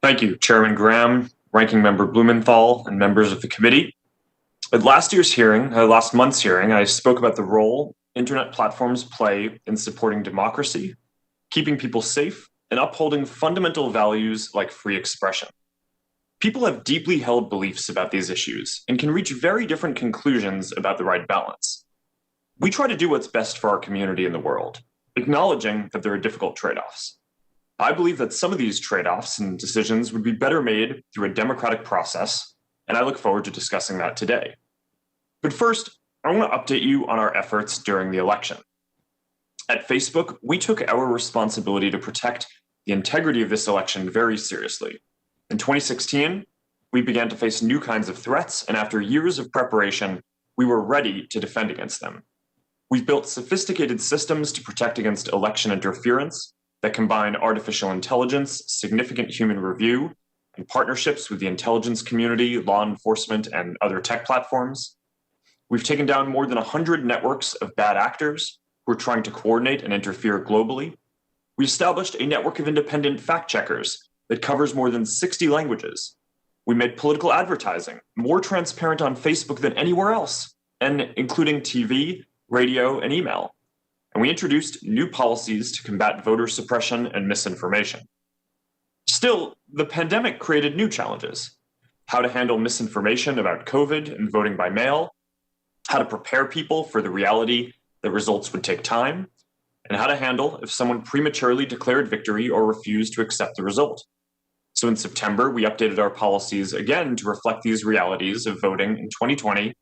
Thank you, Chairman Graham, Ranking Member Blumenthal, and members of the committee. At last month's hearing, I spoke about the role internet platforms play in supporting democracy, keeping people safe, and upholding fundamental values like free expression. People have deeply held beliefs about these issues and can reach very different conclusions about the right balance. We try to do what's best for our community and the world, acknowledging that there are difficult trade-offs. I believe that some of these trade-offs and decisions would be better made through a democratic process, and I look forward to discussing that today. But first, I want to update you on our efforts during the election. At Facebook, we took our responsibility to protect the integrity of this election very seriously. In 2016, we began to face new kinds of threats, and after years of preparation, we were ready to defend against them. We've built sophisticated systems to protect against election interference that combine artificial intelligence, significant human review, and partnerships with the intelligence community, law enforcement, and other tech platforms. We've taken down more than 100 networks of bad actors who are trying to coordinate and interfere globally. We established a network of independent fact-checkers that covers more than 60 languages. We made political advertising more transparent on Facebook than anywhere else, and including TV, radio, and email. And we introduced new policies to combat voter suppression and misinformation. Still, the pandemic created new challenges: how to handle misinformation about COVID and voting by mail, how to prepare people for the reality that results would take time, and how to handle if someone prematurely declared victory or refused to accept the result. So in September, we updated our policies again to reflect these realities of voting in 2020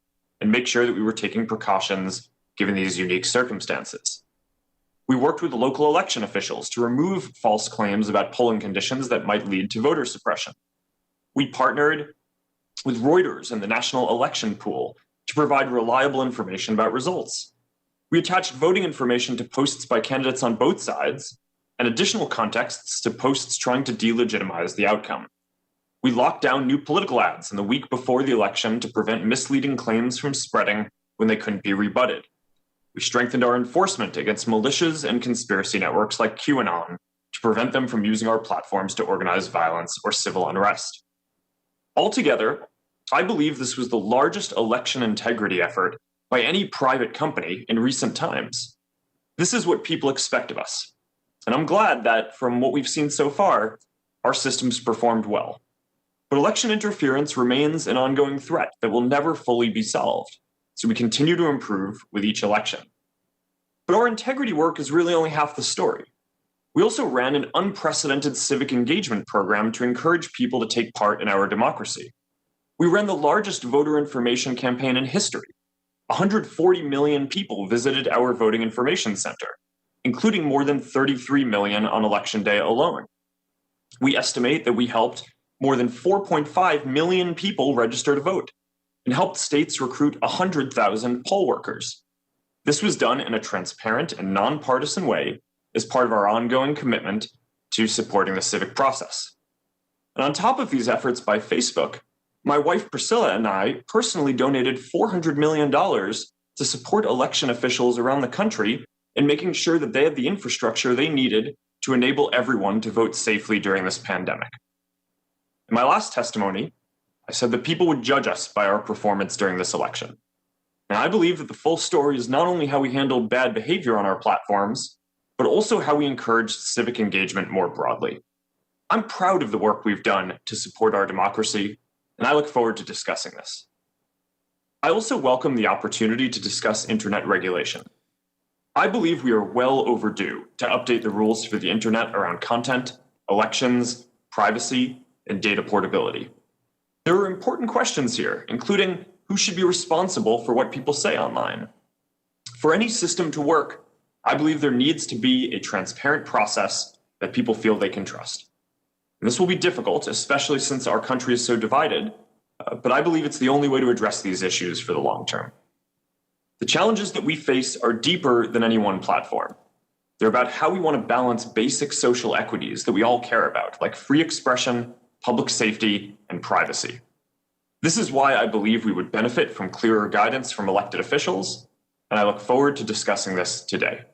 and make sure that we were taking precautions given these unique circumstances. We worked with local election officials to remove false claims about polling conditions that might lead to voter suppression. We partnered with Reuters and the National Election Pool to provide reliable information about results. We attached voting information to posts by candidates on both sides and additional contexts to posts trying to delegitimize the outcome. We locked down new political ads in the week before the election to prevent misleading claims from spreading when they couldn't be rebutted. We strengthened our enforcement against militias and conspiracy networks like QAnon to prevent them from using our platforms to organize violence or civil unrest. Altogether, I believe this was the largest election integrity effort by any private company in recent times. This is what people expect of us. And I'm glad that from what we've seen so far, our systems performed well. But election interference remains an ongoing threat that will never fully be solved, so we continue to improve with each election. But our integrity work is really only half the story. We also ran an unprecedented civic engagement program to encourage people to take part in our democracy. We ran the largest voter information campaign in history. 140 million people visited our voting information center, including more than 33 million on election day alone. We estimate that we helped more than 4.5 million people register to vote and helped states recruit 100,000 poll workers. This was done in a transparent and nonpartisan way as part of our ongoing commitment to supporting the civic process. And on top of these efforts by Facebook, my wife Priscilla and I personally donated $400 million to support election officials around the country in making sure that they had the infrastructure they needed to enable everyone to vote safely during this pandemic. In my last testimony, I said that people would judge us by our performance during this election. And I believe that the full story is not only how we handled bad behavior on our platforms, but also how we encouraged civic engagement more broadly. I'm proud of the work we've done to support our democracy, and I look forward to discussing this. I also welcome the opportunity to discuss internet regulation. I believe we are well overdue to update the rules for the internet around content, elections, privacy, and data portability. There are important questions here, including who should be responsible for what people say online. For any system to work, I believe there needs to be a transparent process that people feel they can trust. And this will be difficult, especially since our country is so divided, but I believe it's the only way to address these issues for the long term. The challenges that we face are deeper than any one platform. They're about how we want to balance basic social equities that we all care about, like free expression, public safety, and privacy. This is why I believe we would benefit from clearer guidance from elected officials, and I look forward to discussing this today.